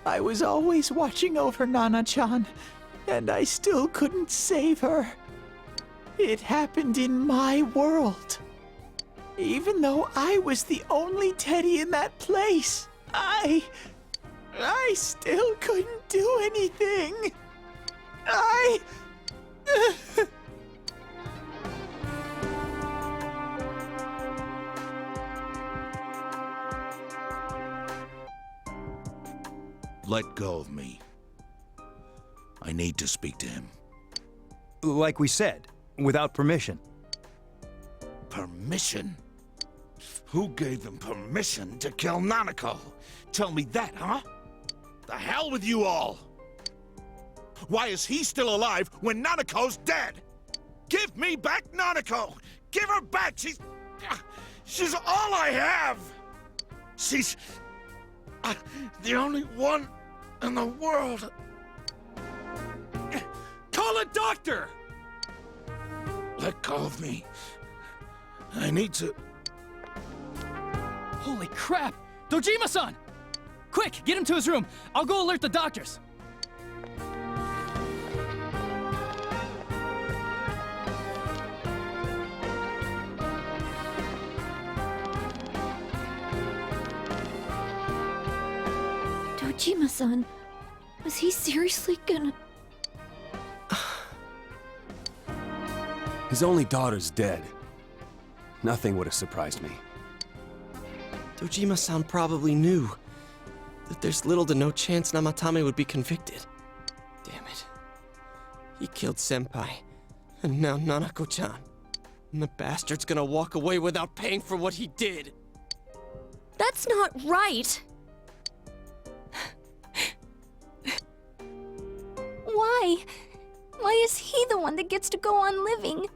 I was always watching over Nana-chan, and I still couldn't save her. It happened in my world. Even though I was the only teddy in that place, I still couldn't do anything. Let go of me. I need to speak to him. Like we said, without permission. Permission? Who gave them permission to kill Nanako? Tell me that, huh? The hell with you all! Why is he still alive when Nanako's dead? Give me back Nanako! Give her back! She's all I have! She's the only one in the world. Call a doctor! Let go of me. I need to... Holy crap! Dojima-san! Quick, get him to his room. I'll go alert the doctors. Dojima-san, was he seriously gonna... His only daughter's dead. Nothing would have surprised me. Dojima-san probably knew that there's little to no chance Namatame would be convicted. Damn it. He killed Senpai, and now Nanako-chan. And the bastard's gonna walk away without paying for what he did. That's not right! Why? Why is he the one that gets to go on living?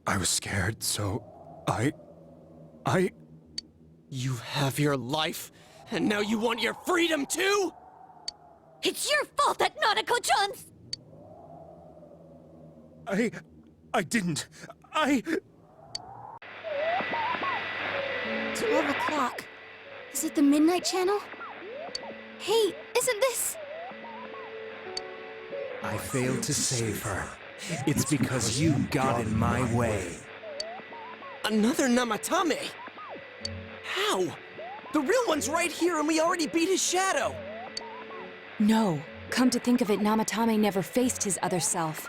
I was scared, so I... You have your life, and now you want your freedom too? It's your fault that Nanako-chan's... I didn't. 12 o'clock. Is it the Midnight Channel? Hey, isn't this... I failed to save her. It's because you got in my way. Another Namatame? How? The real one's right here and we already beat his shadow! No. Come to think of it, Namatame never faced his other self.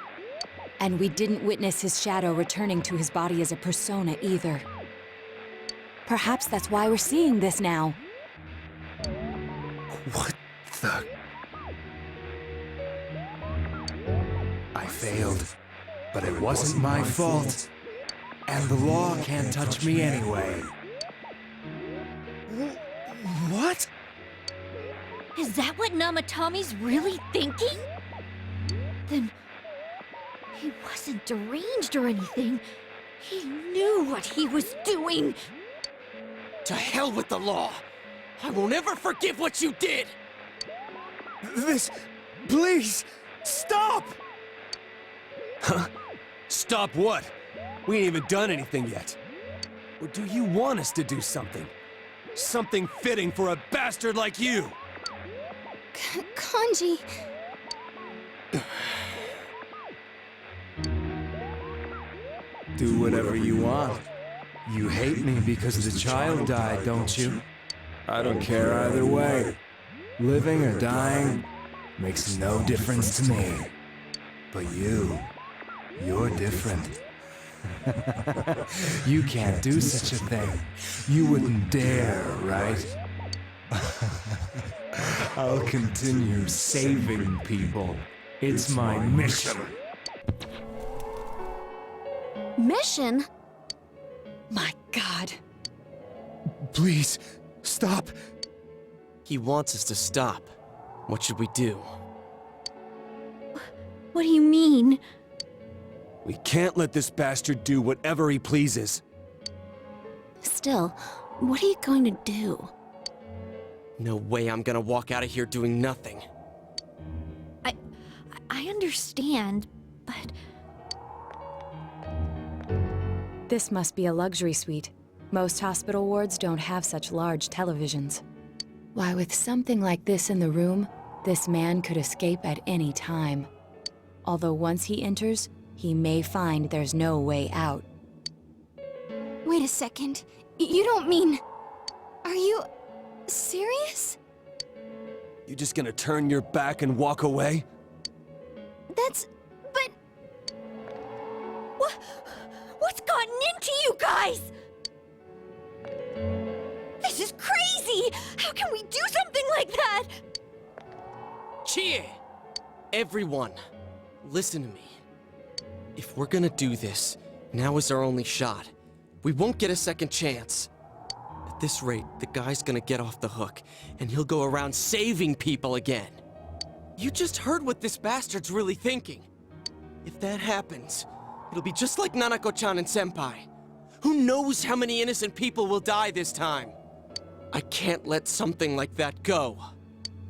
And we didn't witness his shadow returning to his body as a persona either. Perhaps that's why we're seeing this now. What the... I failed, but it wasn't my fault. And the law can't touch me anyway. What? Is that what Namatame's really thinking? Then... he wasn't deranged or anything. He knew what he was doing! To hell with the law! I won't ever forgive what you did! This... Please! Stop! Huh? Stop what? We ain't even done anything yet. Or do you want us to do something? Something fitting for a bastard like you! Kanji... Do whatever you want. You hate me because the child died, don't you? I don't care either way. Living or dying makes no difference to me. But you're different. You can't do such a thing. You wouldn't dare, right? I'll continue saving people. It's my mission. Mission? My God. Please, stop! He wants us to stop. What should we do? What do you mean? We can't let this bastard do whatever he pleases. Still, what are you going to do? No way I'm gonna walk out of here doing nothing. I understand, but... This must be a luxury suite. Most hospital wards don't have such large televisions. Why, with something like this in the room, this man could escape at any time. Although once he enters, he may find there's no way out. Wait a second. You don't mean... Are you... serious? You just gonna turn your back and walk away? That's... but... What's gotten into you guys? This is crazy! How can we do something like that? Cheer! Everyone, listen to me. If we're gonna do this, now is our only shot. We won't get a second chance. At this rate, the guy's gonna get off the hook, and he'll go around saving people again. You just heard what this bastard's really thinking. If that happens, it'll be just like Nanako-chan and Senpai. Who knows how many innocent people will die this time? I can't let something like that go.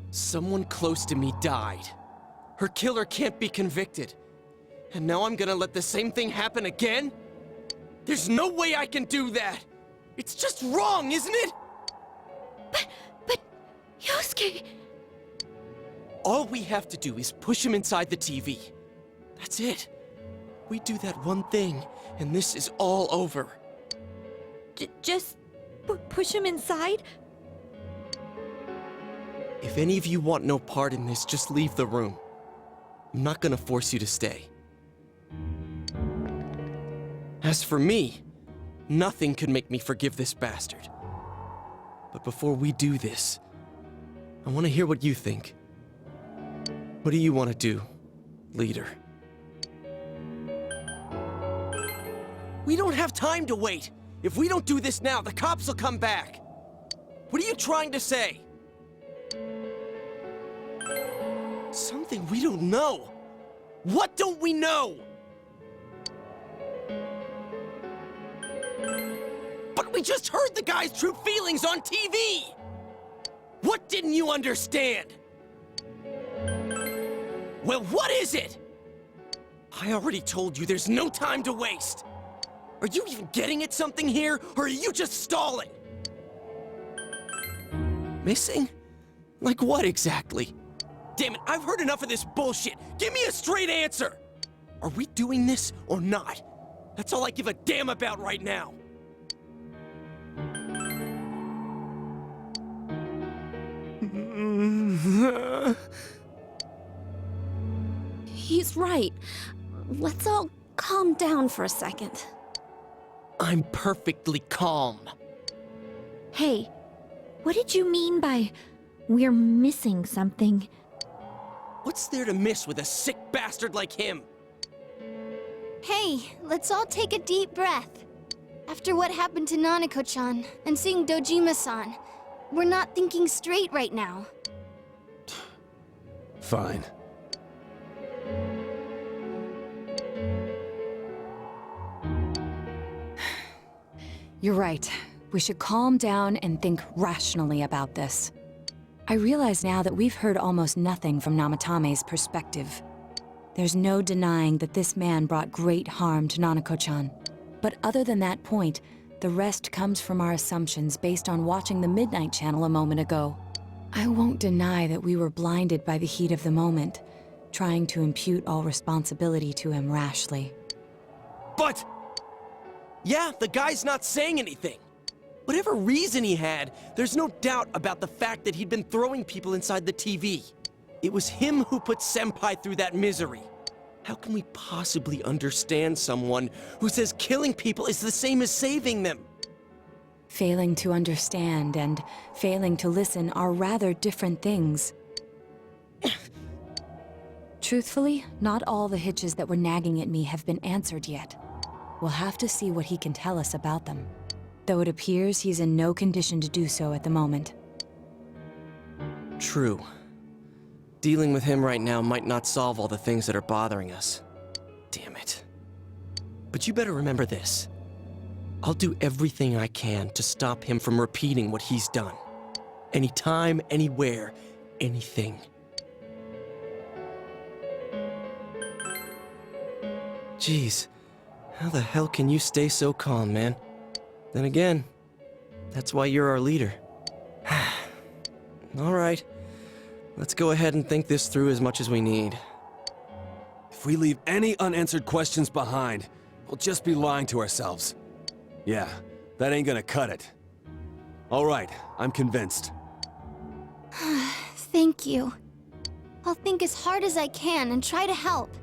Someone close to me died. Her killer can't be convicted. And now I'm gonna let the same thing happen again? There's no way I can do that! It's just wrong, isn't it? But... Yosuke... All we have to do is push him inside the TV. That's it. We do that one thing, and this is all over. Just... push him inside? If any of you want no part in this, just leave the room. I'm not gonna force you to stay. As for me, nothing could make me forgive this bastard. But before we do this, I want to hear what you think. What do you want to do, leader? We don't have time to wait! If we don't do this now, the cops will come back! What are you trying to say? Something we don't know! What don't we know? But we just heard the guy's true feelings on TV! What didn't you understand? Well, what is it? I already told you there's no time to waste! Are you even getting at something here, or are you just stalling? Missing? Like what exactly? Damn it, I've heard enough of this bullshit! Give me a straight answer! Are we doing this or not? That's all I give a damn about right now! He's right. Let's all calm down for a second. I'm perfectly calm. Hey, what did you mean by we're missing something? What's there to miss with a sick bastard like him? Hey, let's all take a deep breath. After what happened to Nanako-chan and seeing Dojima-san, we're not thinking straight right now. Fine. You're right. We should calm down and think rationally about this. I realize now that we've heard almost nothing from Namatame's perspective. There's no denying that this man brought great harm to Nanako-chan. But other than that point, the rest comes from our assumptions based on watching the Midnight Channel a moment ago. I won't deny that we were blinded by the heat of the moment, trying to impute all responsibility to him rashly. But... yeah, the guy's not saying anything. Whatever reason he had, there's no doubt about the fact that he'd been throwing people inside the TV. It was him who put Senpai through that misery. How can we possibly understand someone who says killing people is the same as saving them? Failing to understand and failing to listen are rather different things. Truthfully, not all the hitches that were nagging at me have been answered yet. We'll have to see what he can tell us about them, though it appears he's in no condition to do so at the moment. True. Dealing with him right now might not solve all the things that are bothering us. Damn it. But you better remember this. I'll do everything I can to stop him from repeating what he's done. Anytime, anywhere, anything. Jeez, how the hell can you stay so calm, man? Then again, that's why you're our leader. All right, let's go ahead and think this through as much as we need. If we leave any unanswered questions behind, we'll just be lying to ourselves. Yeah, that ain't gonna cut it. All right, I'm convinced. Thank you. I'll think as hard as I can and try to help.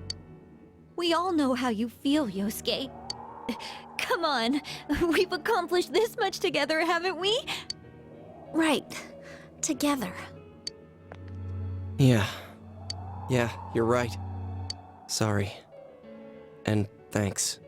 We all know how you feel, Yosuke. Come on, we've accomplished this much together, haven't we? Right. Together. Yeah, you're right. Sorry. And thanks.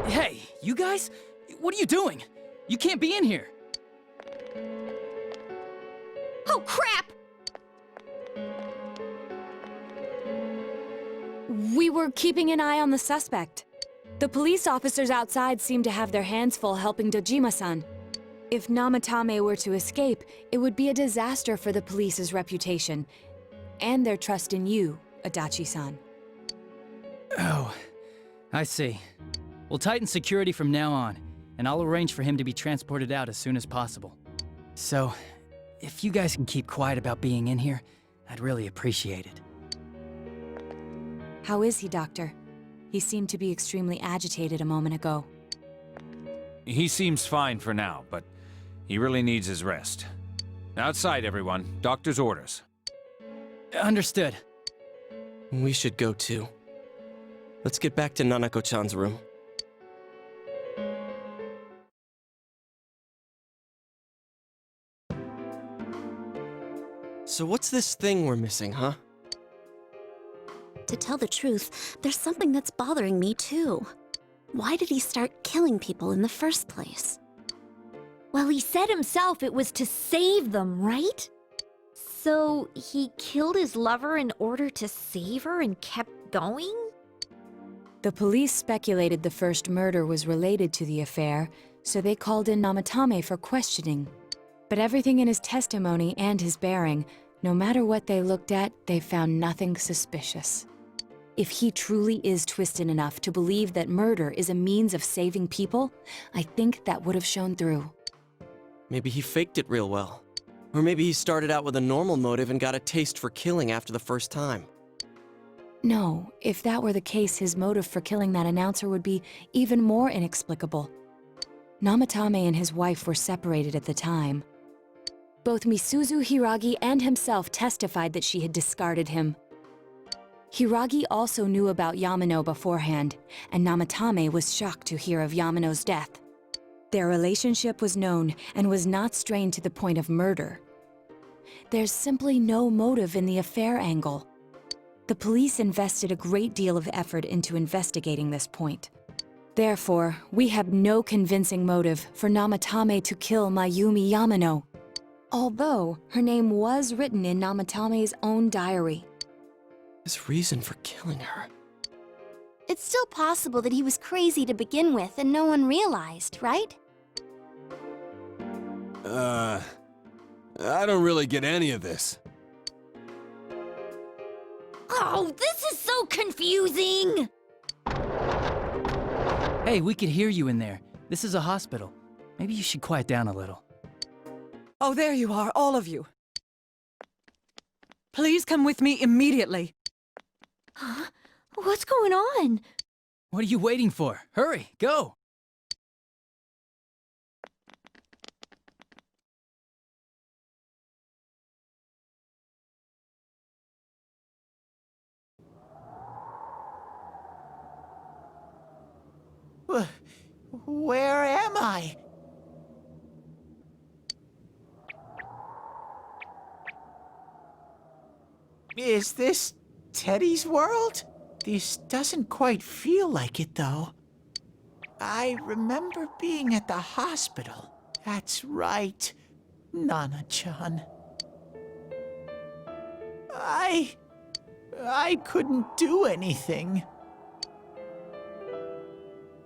Hey, you guys? What are you doing? You can't be in here. Oh, crap! We were keeping an eye on the suspect. The police officers outside seem to have their hands full helping Dojima-san. If Namatame were to escape, it would be a disaster for the police's reputation, and their trust in you, Adachi-san. Oh, I see. We'll tighten security from now on, and I'll arrange for him to be transported out as soon as possible. So, if you guys can keep quiet about being in here, I'd really appreciate it. How is he, Doctor? He seemed to be extremely agitated a moment ago. He seems fine for now, but he really needs his rest. Outside, everyone. Doctor's orders. Understood. We should go too. Let's get back to Nanako-chan's room. So what's this thing we're missing, huh? To tell the truth, there's something that's bothering me too. Why did he start killing people in the first place? Well, he said himself it was to save them, right? So, he killed his lover in order to save her and kept going? The police speculated the first murder was related to the affair, so they called in Namatame for questioning. But everything in his testimony and his bearing, no matter what they looked at, they found nothing suspicious. If he truly is twisted enough to believe that murder is a means of saving people, I think that would have shown through. Maybe he faked it real well. Or maybe he started out with a normal motive and got a taste for killing after the first time. No, if that were the case, his motive for killing that announcer would be even more inexplicable. Namatame and his wife were separated at the time. Both Misuzu Hiragi and himself testified that she had discarded him. Hiragi also knew about Yamano beforehand, and Namatame was shocked to hear of Yamano's death. Their relationship was known and was not strained to the point of murder. There's simply no motive in the affair angle. The police invested a great deal of effort into investigating this point. Therefore, we have no convincing motive for Namatame to kill Mayumi Yamano, although her name was written in Namatame's own diary. His reason for killing her. It's still possible that he was crazy to begin with and no one realized, right? I don't really get any of this. Oh, this is so confusing! Hey, we could hear you in there. This is a hospital. Maybe you should quiet down a little. Oh, there you are, all of you. Please come with me immediately. Huh? What's going on? What are you waiting for? Hurry, go! Where am I? Is this Teddy's world? This doesn't quite feel like it, though. I remember being at the hospital. That's right, Nana-chan. I couldn't do anything.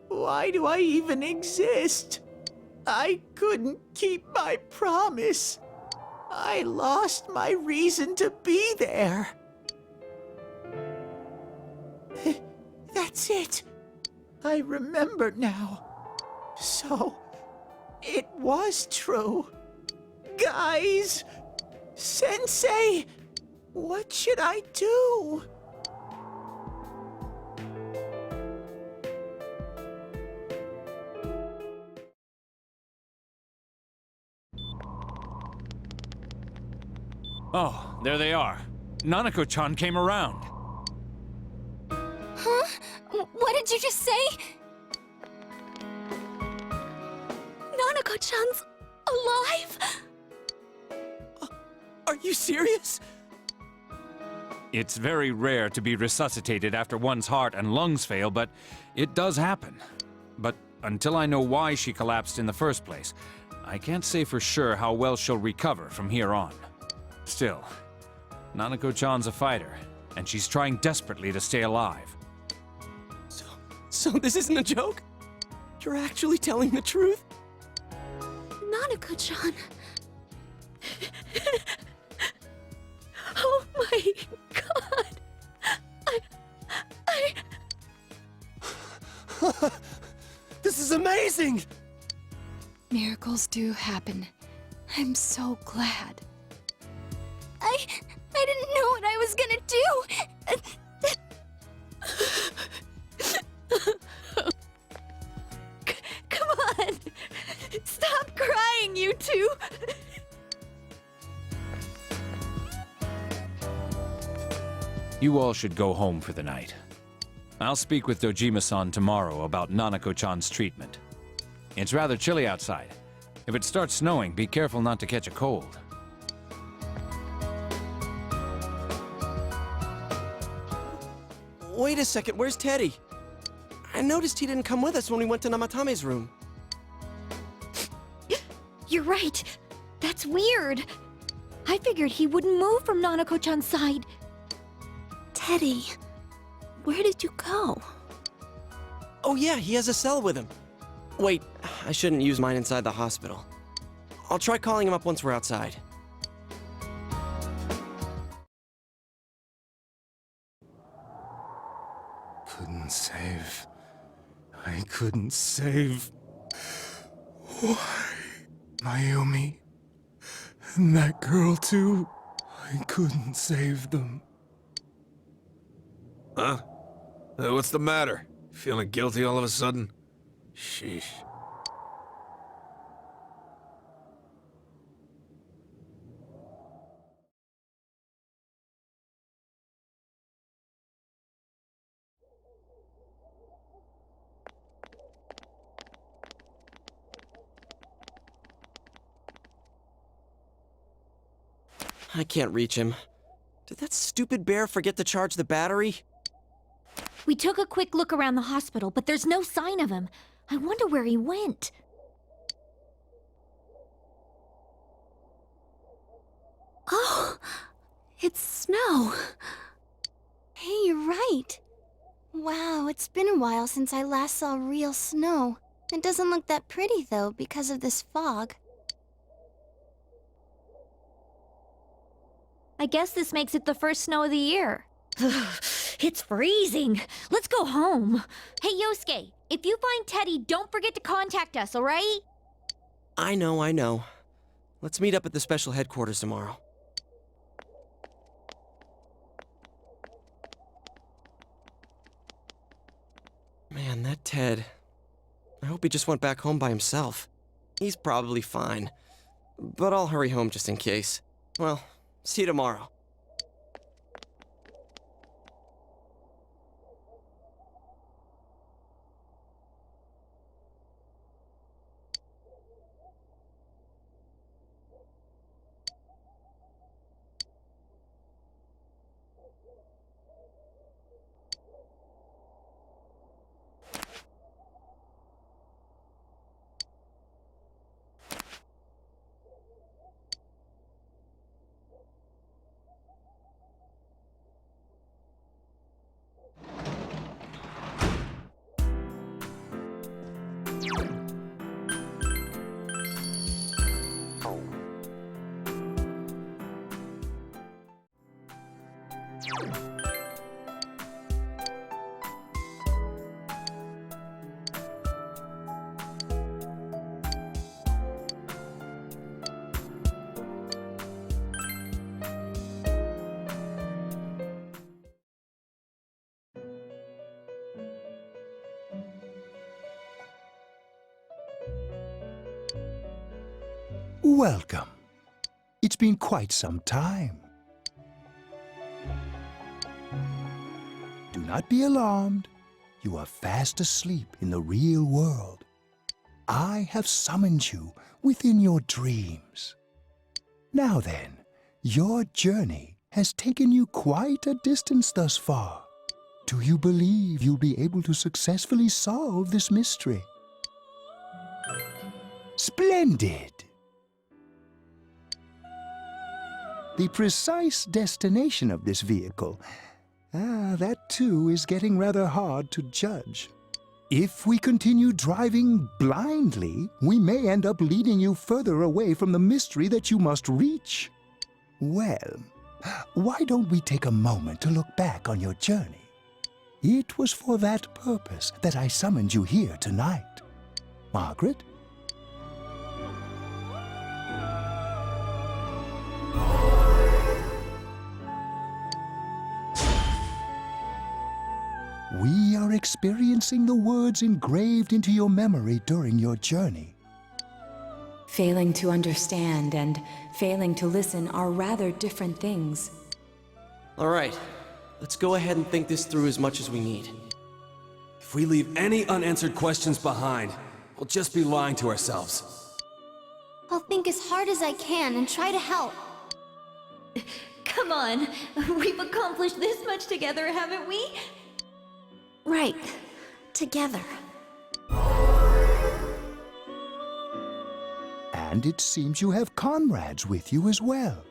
Why do I even exist? I couldn't keep my promise. I lost my reason to be there. That's it. I remember now. So, it was true. Guys! Sensei! What should I do? Oh, there they are. Nanako-chan came around. Huh? What did you just say? Nanako-chan's alive? Are you serious? It's very rare to be resuscitated after one's heart and lungs fail, but it does happen. But until I know why she collapsed in the first place, I can't say for sure how well she'll recover from here on. Still, Nanako-chan's a fighter, and she's trying desperately to stay alive. So this isn't a joke? You're actually telling the truth? Nanako-chan. Oh my god. This is amazing! Miracles do happen. I'm so glad. I didn't know what I was gonna do. Come on. Stop crying, you two. You all should go home for the night. I'll speak with Dojima-san tomorrow about Nanako-chan's treatment. It's rather chilly outside. If it starts snowing, be careful not to catch a cold. Wait a second, where's Teddy? I noticed he didn't come with us when we went to Namatame's room. You're right. That's weird. I figured he wouldn't move from Nanako-chan's side. Teddy, where did you go? Oh yeah, he has a cell with him. Wait, I shouldn't use mine inside the hospital. I'll try calling him up once we're outside. Couldn't save. I couldn't save. Why? Mayumi. And that girl too. I couldn't save them. Huh? What's the matter? Feeling guilty all of a sudden? Sheesh. I can't reach him. Did that stupid bear forget to charge the battery? We took a quick look around the hospital, but there's no sign of him. I wonder where he went. Oh, it's snow. Hey, you're right. Wow, it's been a while since I last saw real snow. It doesn't look that pretty, though, because of this fog. I guess this makes it the first snow of the year. It's freezing. Let's go home. Hey, Yosuke, if you find Teddy, don't forget to contact us, alright? I know. Let's meet up at the special headquarters tomorrow. Man, that Ted. I hope he just went back home by himself. He's probably fine. But I'll hurry home just in case. Well, see you tomorrow. Welcome. It's been quite some time. Do not be alarmed. You are fast asleep in the real world. I have summoned you within your dreams. Now then, your journey has taken you quite a distance thus far. Do you believe you'll be able to successfully solve this mystery? Splendid! The precise destination of this vehicle, that too is getting rather hard to judge. If we continue driving blindly, we may end up leading you further away from the mystery that you must reach. Well, why don't we take a moment to look back on your journey? It was for that purpose that I summoned you here tonight. Margaret? We are experiencing the words engraved into your memory during your journey. Failing to understand and failing to listen are rather different things. All right, let's go ahead and think this through as much as we need. If we leave any unanswered questions behind, we'll just be lying to ourselves. I'll think as hard as I can and try to help. Come on, we've accomplished this much together, haven't we? Right. Together. And it seems you have comrades with you as well.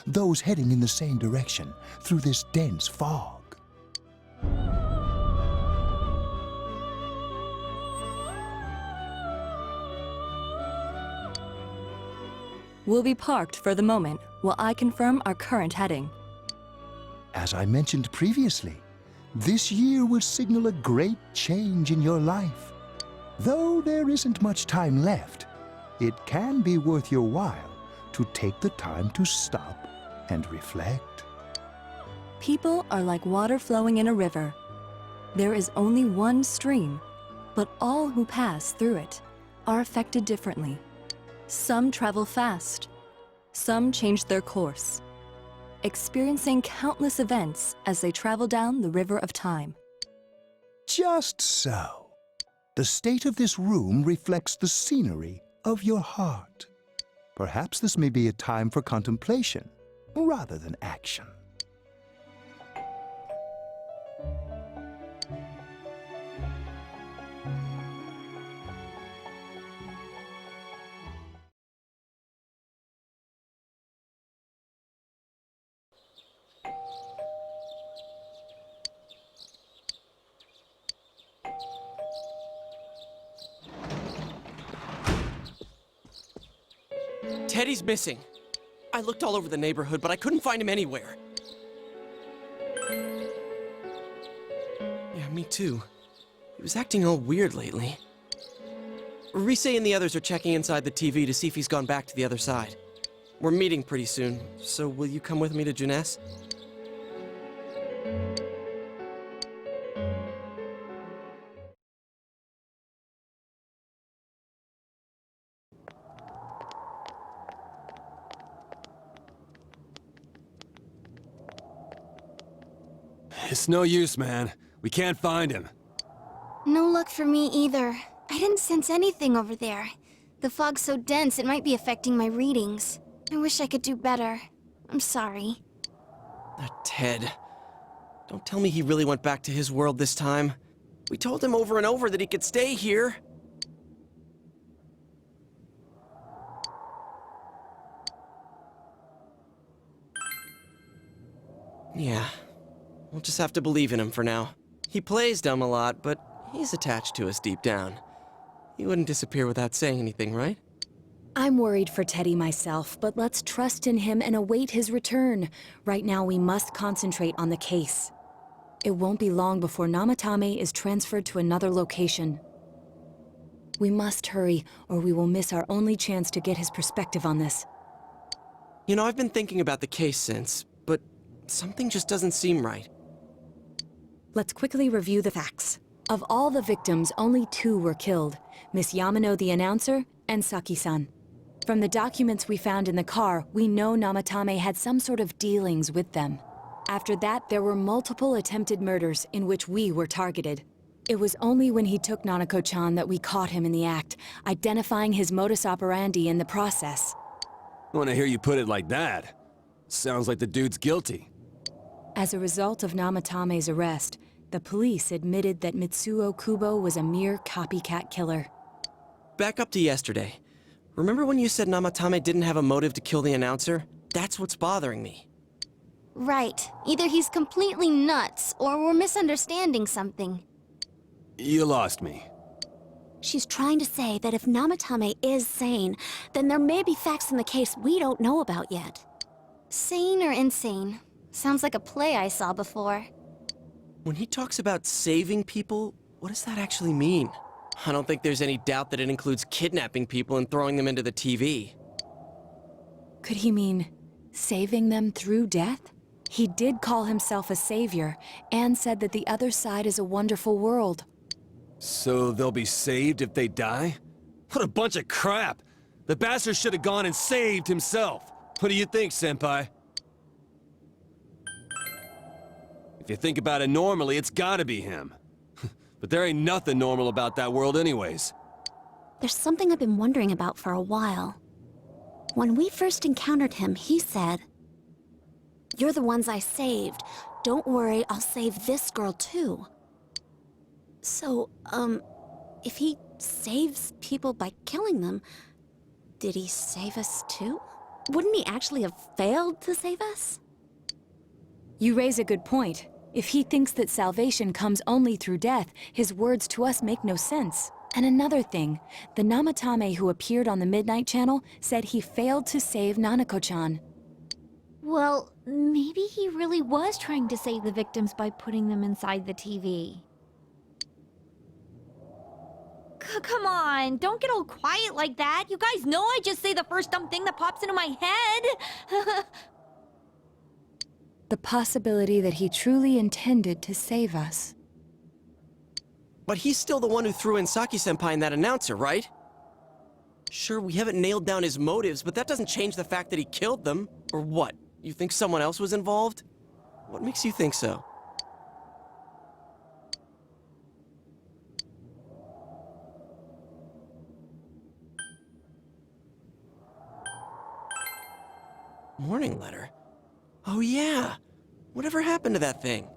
Those heading in the same direction through this dense fog. We'll be parked for the moment while I confirm our current heading. As I mentioned previously, this year will signal a great change in your life. Though there isn't much time left, it can be worth your while to take the time to stop and reflect. People are like water flowing in a river. There is only one stream, but all who pass through it are affected differently. Some travel fast, some change their course, experiencing countless events as they travel down the river of time. Just so. The state of this room reflects the scenery of your heart. Perhaps this may be a time for contemplation rather than action. Teddy's missing. I looked all over the neighborhood, but I couldn't find him anywhere. Yeah, me too. He was acting all weird lately. Rise and the others are checking inside the TV to see if he's gone back to the other side. We're meeting pretty soon, so will you come with me to Jeunesse? It's no use, man. We can't find him. No luck for me either. I didn't sense anything over there. The fog's so dense it might be affecting my readings. I wish I could do better. I'm sorry. That Ted. Don't tell me he really went back to his world this time. We told him over and over that he could stay here. Yeah. We'll just have to believe in him for now. He plays dumb a lot, but he's attached to us deep down. He wouldn't disappear without saying anything, right? I'm worried for Teddy myself, but let's trust in him and await his return. Right now, we must concentrate on the case. It won't be long before Namatame is transferred to another location. We must hurry, or we will miss our only chance to get his perspective on this. You know, I've been thinking about the case since, but something just doesn't seem right. Let's quickly review the facts. Of all the victims, only 2 were killed, Miss Yamano the announcer and Saki-san. From the documents we found in the car, we know Namatame had some sort of dealings with them. After that, there were multiple attempted murders in which we were targeted. It was only when he took Nanako-chan that we caught him in the act, identifying his modus operandi in the process. When I hear you put it like that, sounds like the dude's guilty. As a result of Namatame's arrest, the police admitted that Mitsuo Kubo was a mere copycat killer. Back up to yesterday. Remember when you said Namatame didn't have a motive to kill the announcer? That's what's bothering me. Right. Either he's completely nuts, or we're misunderstanding something. You lost me. She's trying to say that if Namatame is sane, then there may be facts in the case we don't know about yet. Sane or insane? Sounds like a play I saw before. When he talks about saving people, what does that actually mean? I don't think there's any doubt that it includes kidnapping people and throwing them into the TV. Could he mean saving them through death? He did call himself a savior, and said that the other side is a wonderful world. So they'll be saved if they die? What a bunch of crap! The bastard should have gone and saved himself. What do you think, Senpai? If you think about it normally, it's gotta be him. But there ain't nothing normal about that world anyways. There's something I've been wondering about for a while. When we first encountered him, he said, "You're the ones I saved. Don't worry, I'll save this girl too." So, if he saves people by killing them, did he save us too? Wouldn't he actually have failed to save us? You raise a good point. If he thinks that salvation comes only through death, his words to us make no sense. And another thing, the Namatame who appeared on the Midnight Channel said he failed to save Nanako-chan. Well, maybe he really was trying to save the victims by putting them inside the TV. Come on, don't get all quiet like that. You guys know I just say the first dumb thing that pops into my head. The possibility that he truly intended to save us. But he's still the one who threw in Saki-senpai and that announcer, right? Sure, we haven't nailed down his motives, but that doesn't change the fact that he killed them. Or what? You think someone else was involved? What makes you think so? Warning letter? Oh yeah! Whatever happened to that thing?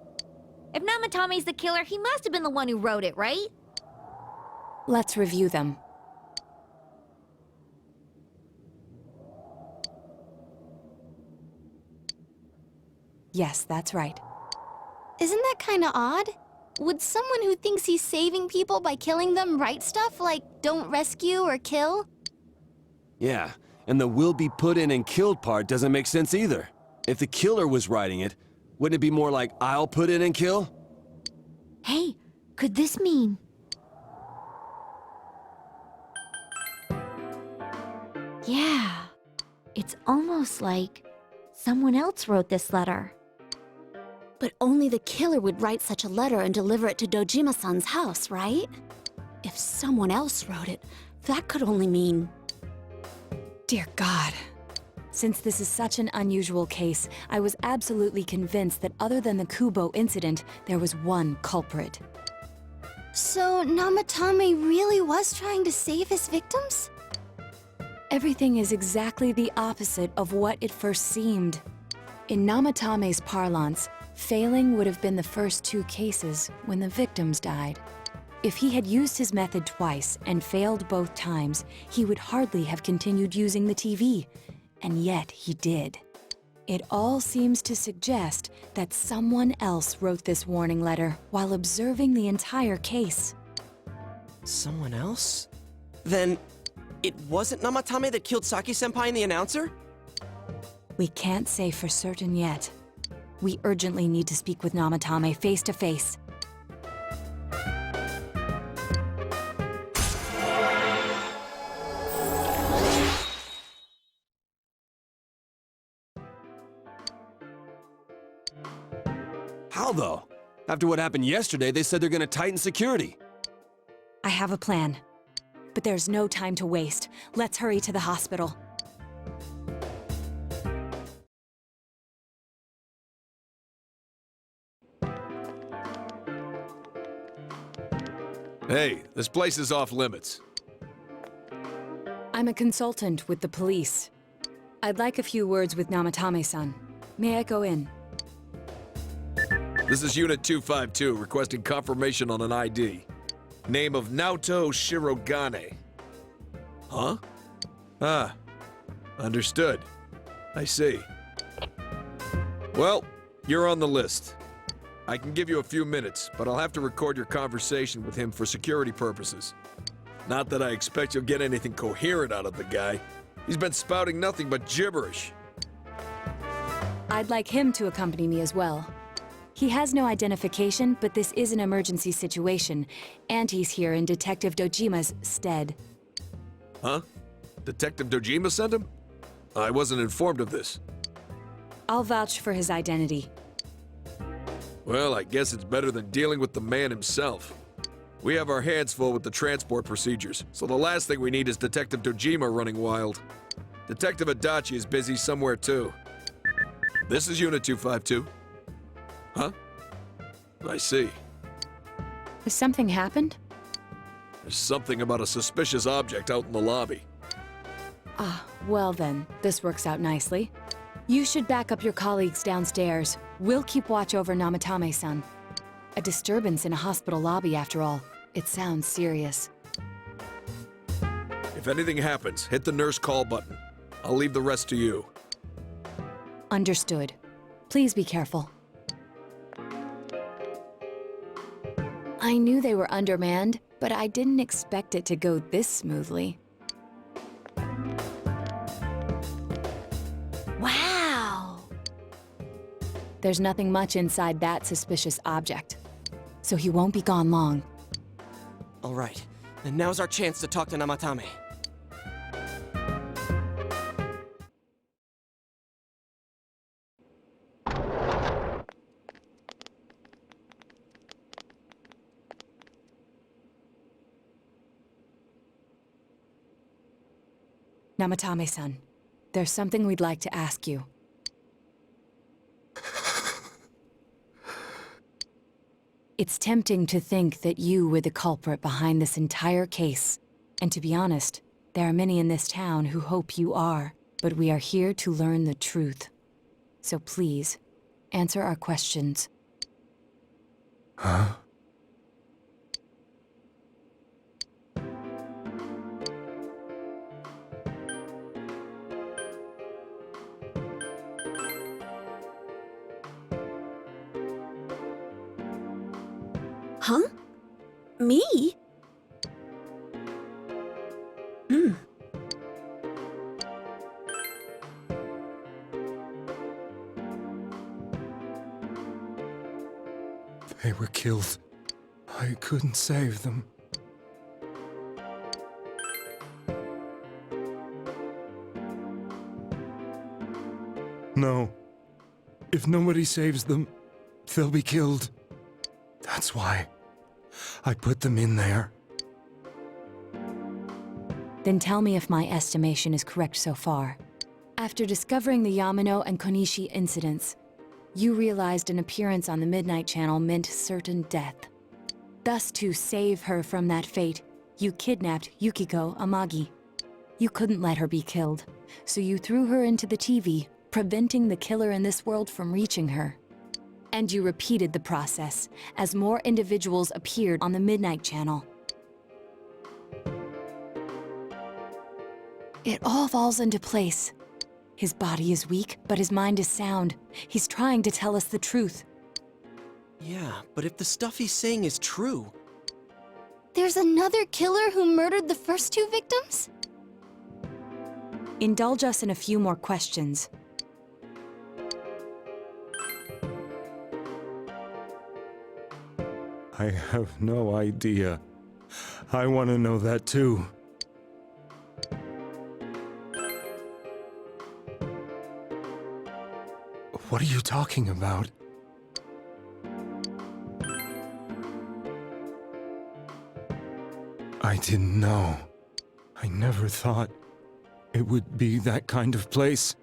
If Namatame's the killer, he must have been the one who wrote it, right? Let's review them. Yes, that's right. Isn't that kinda odd? Would someone who thinks he's saving people by killing them write stuff like, "Don't rescue or kill"? Yeah, And the will be put in and killed part doesn't make sense either. If the killer was writing it, wouldn't it be more like I'll put in and kill? Hey, could this mean... Yeah, it's almost like someone else wrote this letter. But only the killer would write such a letter and deliver it to Dojima-san's house, right? If someone else wrote it, that could only mean... Dear God. Since this is such an unusual case, I was absolutely convinced that other than the Kubo incident, there was one culprit. So Namatame really was trying to save his victims? Everything is exactly the opposite of what it first seemed. In Namatame's parlance, failing would have been the first 2 cases when the victims died. If he had used his method twice and failed both times, he would hardly have continued using the TV. And yet he did. It all seems to suggest that someone else wrote this warning letter while observing the entire case. Someone else? Then, it wasn't Namatame that killed Saki-senpai and the announcer? We can't say for certain yet. We urgently need to speak with Namatame face to face. How though? After what happened yesterday, they said they're gonna tighten security. I have a plan. But there's no time to waste. Let's hurry to the hospital. Hey, this place is off limits. I'm a consultant with the police. I'd like a few words with Namatame-san. May I go in? This is Unit 252, requesting confirmation on an ID. Name of Naoto Shirogane. Huh? Ah. Understood. I see. Well, you're on the list. I can give you a few minutes, but I'll have to record your conversation with him for security purposes. Not that I expect you'll get anything coherent out of the guy. He's been spouting nothing but gibberish. I'd like him to accompany me as well. He has no identification, but this is an emergency situation, and he's here in Detective Dojima's stead. Huh? Detective Dojima sent him? I wasn't informed of this. I'll vouch for his identity. Well, I guess it's better than dealing with the man himself. We have our hands full with the transport procedures, so the last thing we need is Detective Dojima running wild. Detective Adachi is busy somewhere too. This is Unit 252. Huh? I see. Has something happened? There's something about a suspicious object out in the lobby. Ah, well then, this works out nicely. You should back up your colleagues downstairs. We'll keep watch over Namatame-san. A disturbance in a hospital lobby, after all. It sounds serious. If anything happens, hit the nurse call button. I'll leave the rest to you. Understood. Please be careful. I knew they were undermanned, but I didn't expect it to go this smoothly. Wow! There's nothing much inside that suspicious object, so he won't be gone long. All right, then now's our chance to talk to Namatame. Namatame-san, there's something we'd like to ask you. It's tempting to think that you were the culprit behind this entire case. And to be honest, there are many in this town who hope you are. But we are here to learn the truth. So please, answer our questions. Huh? Huh? Me? They were killed. I couldn't save them. No. If nobody saves them, they'll be killed. That's why I put them in there. Then tell me if my estimation is correct so far. After discovering the Yamano and Konishi incidents, you realized an appearance on the Midnight Channel meant certain death. Thus, to save her from that fate, you kidnapped Yukiko Amagi. You couldn't let her be killed, so you threw her into the TV, preventing the killer in this world from reaching her. And you repeated the process, as more individuals appeared on the Midnight Channel. It all falls into place. His body is weak, but his mind is sound. He's trying to tell us the truth. Yeah, but if the stuff he's saying is true... There's another killer who murdered the first two victims? Indulge us in a few more questions. I have no idea. I want to know that too. What are you talking about? I didn't know. I never thought it would be that kind of place.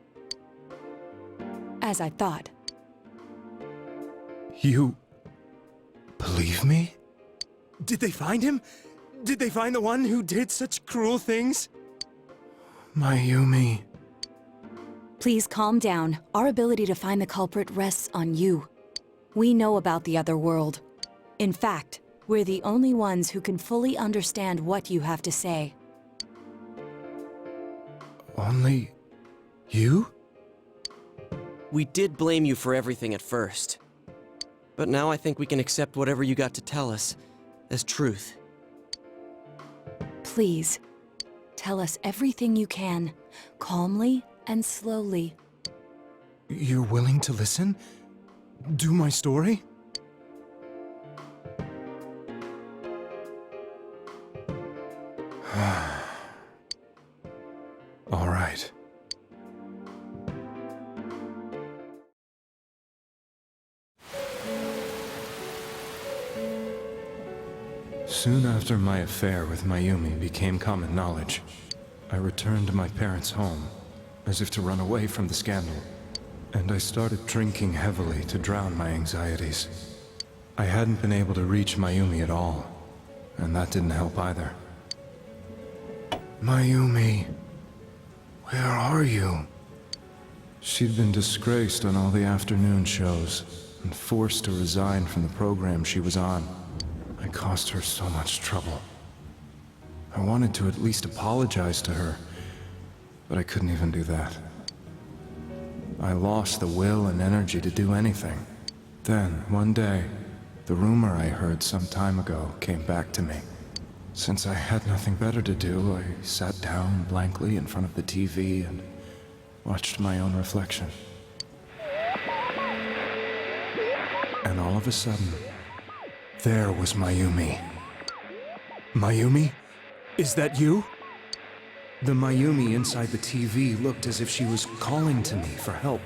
As I thought. You believe me? Did they find him? Did they find the one who did such cruel things? Mayumi. Please calm down. Our ability to find the culprit rests on you. We know about the other world. In fact, we're the only ones who can fully understand what you have to say. Only you? We did blame you for everything at first. But now I think we can accept whatever you got to tell us as truth. Please, tell us everything you can, calmly and slowly. You're willing to listen? Do my story? All right. Soon after my affair with Mayumi became common knowledge, I returned to my parents' home, as if to run away from the scandal, and I started drinking heavily to drown my anxieties. I hadn't been able to reach Mayumi at all, and that didn't help either. Mayumi, where are you? She'd been disgraced on all the afternoon shows, and forced to resign from the program she was on. I caused her so much trouble. I wanted to at least apologize to her, but I couldn't even do that. I lost the will and energy to do anything. Then, one day, the rumor I heard some time ago came back to me. Since I had nothing better to do, I sat down blankly in front of the TV and watched my own reflection. And all of a sudden, there was Mayumi. Mayumi? Is that you? The Mayumi inside the TV looked as if she was calling to me for help.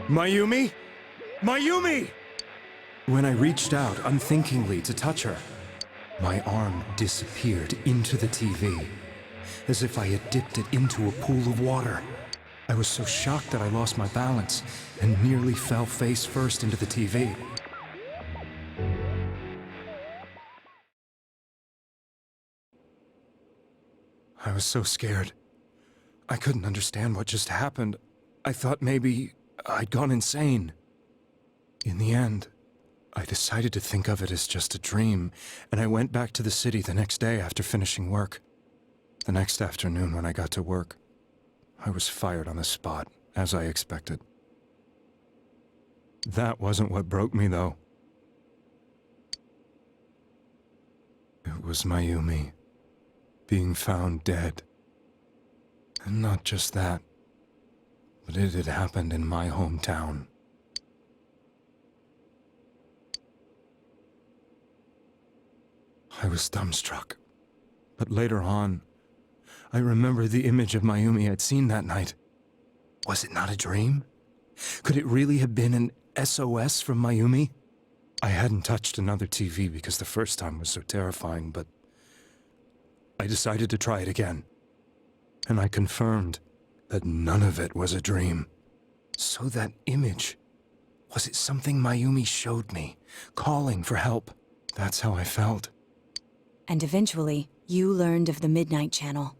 Mayumi? Mayumi! When I reached out unthinkingly to touch her, my arm disappeared into the TV, as if I had dipped it into a pool of water. I was so shocked that I lost my balance and nearly fell face first into the TV. I was so scared. I couldn't understand what just happened. I thought maybe I'd gone insane. In the end, I decided to think of it as just a dream, and I went back to the city the next day after finishing work. The next afternoon when I got to work, I was fired on the spot, as I expected. That wasn't what broke me, though. It was Mayumi being found dead. And not just that, but it had happened in my hometown. I was dumbstruck. But later on, I remembered the image of Mayumi I'd seen that night. Was it not a dream? Could it really have been an SOS from Mayumi? I hadn't touched another TV because the first time was so terrifying, but I decided to try it again. And I confirmed that none of it was a dream. So that image, was it something Mayumi showed me, calling for help? That's how I felt. And eventually, you learned of the Midnight Channel.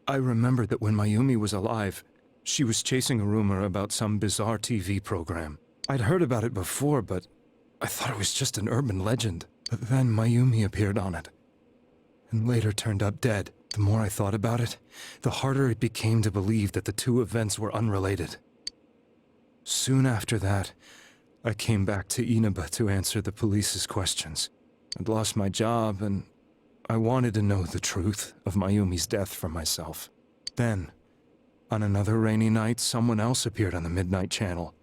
I remembered that when Mayumi was alive, she was chasing a rumor about some bizarre TV program. I'd heard about it before, but I thought it was just an urban legend. But then Mayumi appeared on it, and later turned up dead. The more I thought about it, the harder it became to believe that the two events were unrelated. Soon after that, I came back to Inaba to answer the police's questions. I'd lost my job, and I wanted to know the truth of Mayumi's death for myself. Then, on another rainy night, someone else appeared on the Midnight Channel.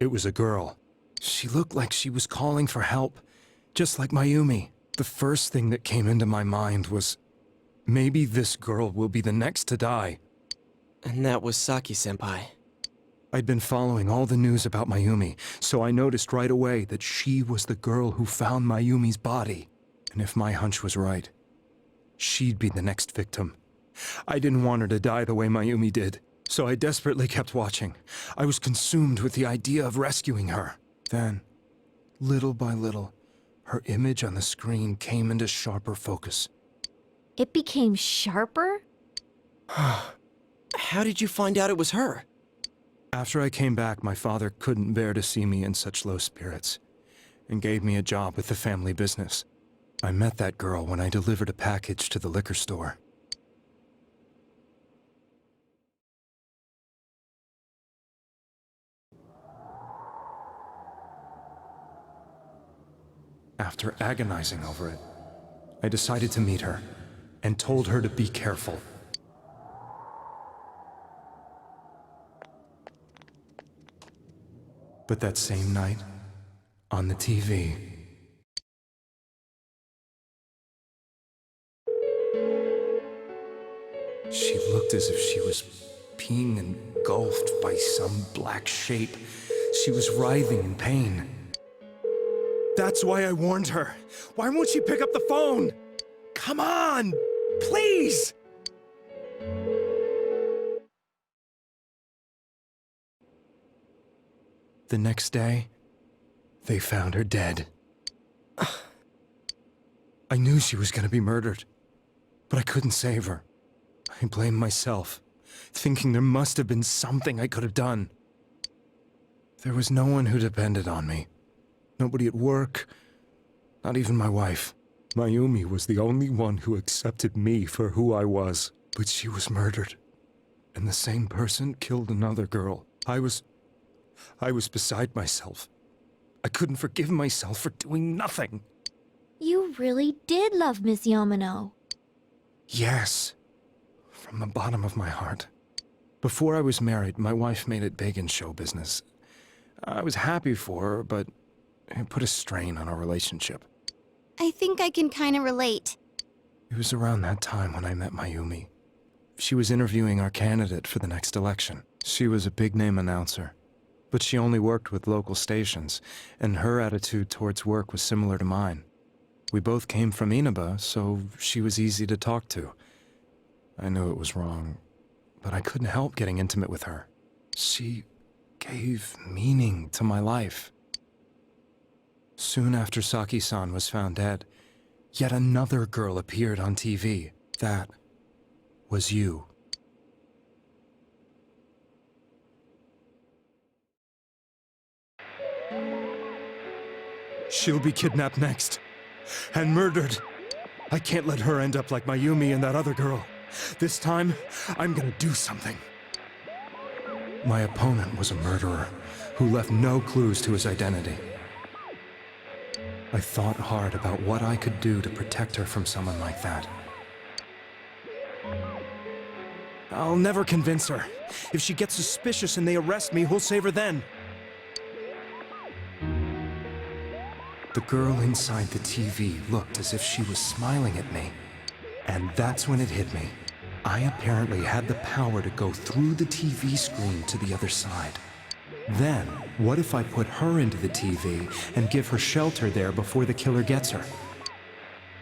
It was a girl. She looked like she was calling for help, just like Mayumi. The first thing that came into my mind was, maybe this girl will be the next to die. And that was Saki-senpai. I'd been following all the news about Mayumi, so I noticed right away that she was the girl who found Mayumi's body. And if my hunch was right, she'd be the next victim. I didn't want her to die the way Mayumi did, so I desperately kept watching. I was consumed with the idea of rescuing her. Then, little by little, her image on the screen came into sharper focus. It became sharper? How did you find out it was her? After I came back, my father couldn't bear to see me in such low spirits, and gave me a job with the family business. I met that girl when I delivered a package to the liquor store. After agonizing over it, I decided to meet her, and told her to be careful. But that same night, on the TV, she looked as if she was being engulfed by some black shape. She was writhing in pain. That's why I warned her. Why won't she pick up the phone? Come on, please! The next day, they found her dead. I knew she was gonna be murdered, but I couldn't save her. I blamed myself, thinking there must have been something I could have done. There was no one who depended on me. Nobody at work, not even my wife. Mayumi was the only one who accepted me for who I was. But she was murdered, and the same person killed another girl. I was beside myself. I couldn't forgive myself for doing nothing. You really did love Miss Yamano. Yes, from the bottom of my heart. Before I was married, my wife made it big in show business. I was happy for her, but it put a strain on our relationship. I think I can kind of relate. It was around that time when I met Mayumi. She was interviewing our candidate for the next election. She was a big-name announcer, but she only worked with local stations, and her attitude towards work was similar to mine. We both came from Inaba, so she was easy to talk to. I knew it was wrong, but I couldn't help getting intimate with her. She gave meaning to my life. Soon after Saki-san was found dead, yet another girl appeared on TV. That was you. She'll be kidnapped next, and murdered. I can't let her end up like Mayumi and that other girl. This time, I'm gonna do something. My opponent was a murderer who left no clues to his identity. I thought hard about what I could do to protect her from someone like that. I'll never convince her. If she gets suspicious and they arrest me, who'll save her then? The girl inside the TV looked as if she was smiling at me. And that's when it hit me. I apparently had the power to go through the TV screen to the other side. Then, what if I put her into the TV and give her shelter there before the killer gets her?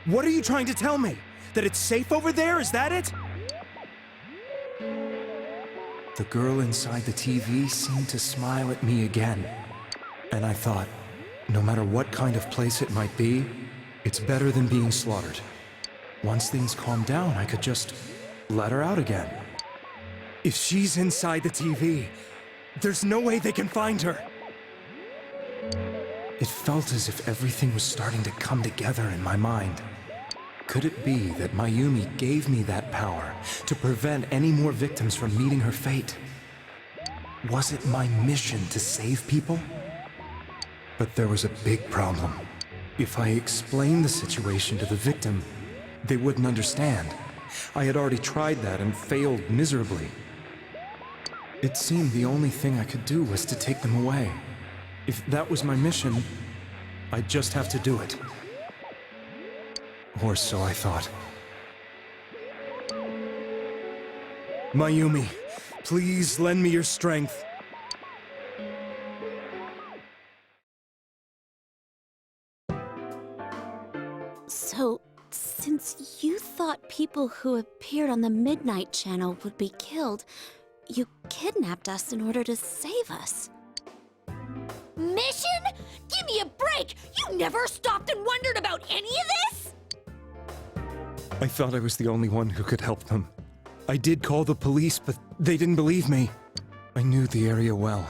What are you trying to tell me? That it's safe over there? Is that it? The girl inside the TV seemed to smile at me again. And I thought, no matter what kind of place it might be, it's better than being slaughtered. Once things calm down, I could just let her out again. If she's inside the TV, there's no way they can find her. It felt as if everything was starting to come together in my mind. Could it be that Mayumi gave me that power to prevent any more victims from meeting her fate? Was it my mission to save people? But there was a big problem. If I explained the situation to the victim, they wouldn't understand. I had already tried that and failed miserably. It seemed the only thing I could do was to take them away. If that was my mission, I'd just have to do it. Or so I thought. Mayumi, please lend me your strength. So, since you thought people who appeared on the Midnight Channel would be killed, you kidnapped us in order to save us. Mission? Give me a break! You never stopped and wondered about any of this? I thought I was the only one who could help them. I did call the police, but they didn't believe me. I knew the area well,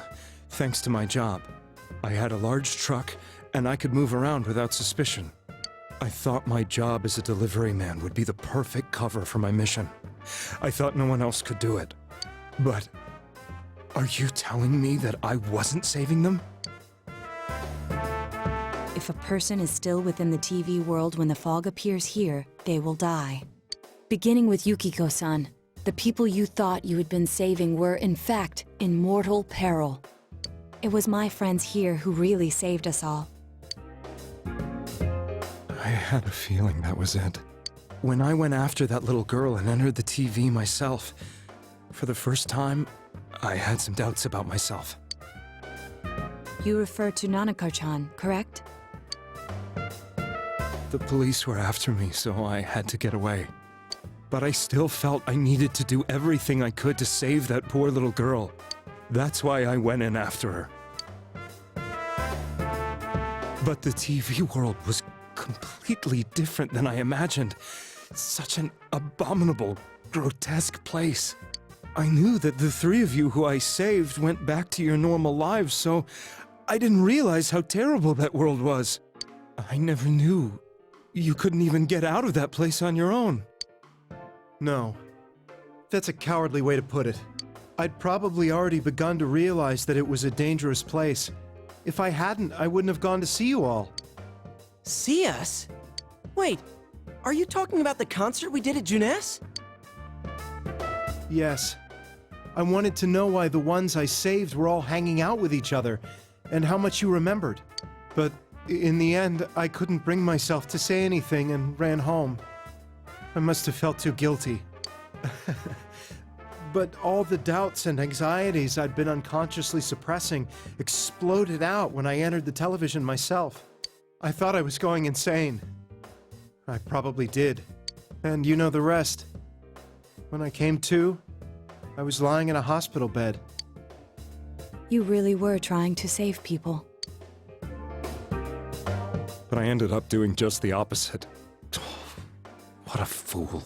thanks to my job. I had a large truck, and I could move around without suspicion. I thought my job as a delivery man would be the perfect cover for my mission. I thought no one else could do it. But are you telling me that I wasn't saving them? If a person is still within the TV world when the fog appears here, they will die. Beginning with Yukiko-san, the people you thought you had been saving were, in fact, in mortal peril. It was my friends here who really saved us all. I had a feeling that was it. When I went after that little girl and entered the TV myself, for the first time, I had some doubts about myself. You refer to Nanako-chan, correct? The police were after me, so I had to get away. But I still felt I needed to do everything I could to save that poor little girl. That's why I went in after her. But the TV world was completely different than I imagined. Such an abominable, grotesque place. I knew that the three of you who I saved went back to your normal lives, so I didn't realize how terrible that world was. I never knew you couldn't even get out of that place on your own. No. That's a cowardly way to put it. I'd probably already begun to realize that it was a dangerous place. If I hadn't, I wouldn't have gone to see you all. See us? Wait, are you talking about the concert we did at Juness? Yes. I wanted to know why the ones I saved were all hanging out with each other, and how much you remembered. But in the end, I couldn't bring myself to say anything and ran home. I must have felt too guilty. But all the doubts and anxieties I'd been unconsciously suppressing exploded out when I entered the television myself. I thought I was going insane. I probably did. And you know the rest. When I came to, I was lying in a hospital bed. You really were trying to save people. But I ended up doing just the opposite. What a fool.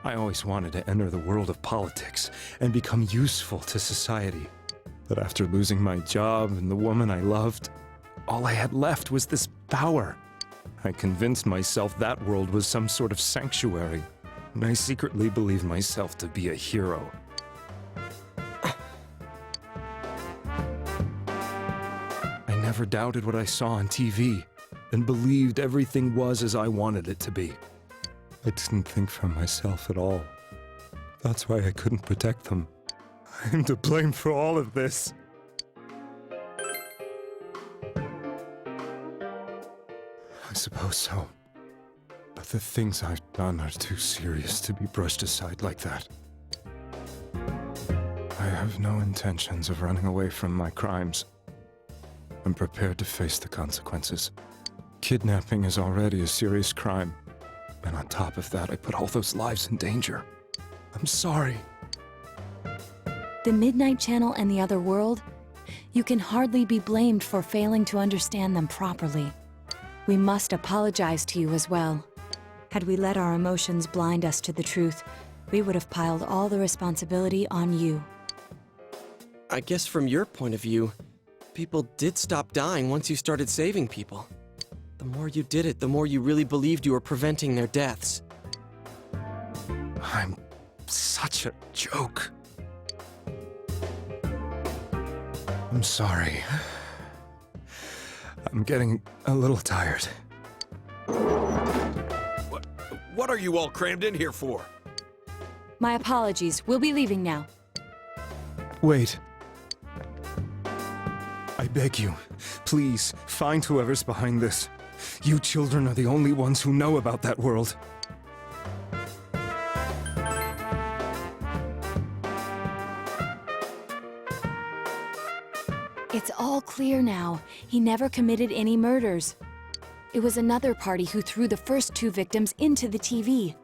I always wanted to enter the world of politics and become useful to society. But after losing my job and the woman I loved, all I had left was this power. I convinced myself that world was some sort of sanctuary, and I secretly believed myself to be a hero. I never doubted what I saw on TV, and believed everything was as I wanted it to be. I didn't think for myself at all. That's why I couldn't protect them. I'm to blame for all of this. I suppose so. But the things I've done are too serious to be brushed aside like that. I have no intentions of running away from my crimes. I'm prepared to face the consequences. Kidnapping is already a serious crime, and on top of that, I put all those lives in danger. I'm sorry. The Midnight Channel and the other world? You can hardly be blamed for failing to understand them properly. We must apologize to you as well. Had we let our emotions blind us to the truth, we would have piled all the responsibility on you. I guess from your point of view, people did stop dying once you started saving people. The more you did it, the more you really believed you were preventing their deaths. I'm such a joke. I'm sorry. I'm getting a little tired. What are you all crammed in here for? My apologies. We'll be leaving now. Wait. I beg you, please, find whoever's behind this. You children are the only ones who know about that world. It's all clear now. He never committed any murders. It was another party who threw the first 2 victims into the TV.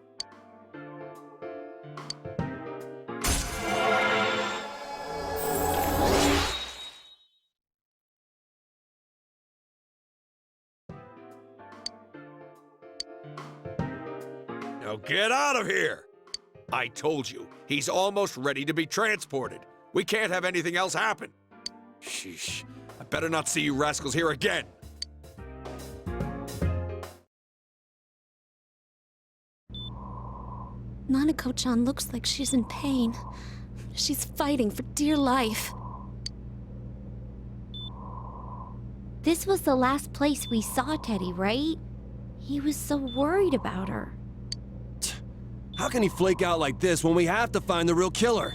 Now get out of here! I told you, he's almost ready to be transported. We can't have anything else happen. Sheesh. I better not see you rascals here again. Nanako-chan looks like she's in pain. She's fighting for dear life. This was the last place we saw Teddy, right? He was so worried about her. How can he flake out like this when we have to find the real killer?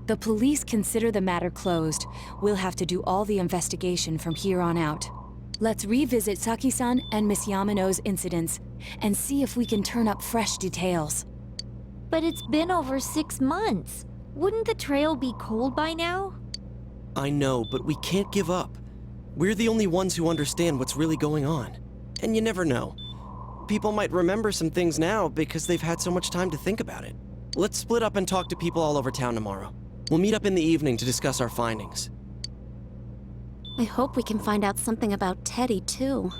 The police consider the matter closed. We'll have to do all the investigation from here on out. Let's revisit Saki-san and Miss Yamano's incidents and see if we can turn up fresh details. But it's been over 6 months. Wouldn't the trail be cold by now? I know, but we can't give up. We're the only ones who understand what's really going on. And you never know. People might remember some things now because they've had so much time to think about it. Let's split up and talk to people all over town tomorrow. We'll meet up in the evening to discuss our findings. I hope we can find out something about Teddy, too.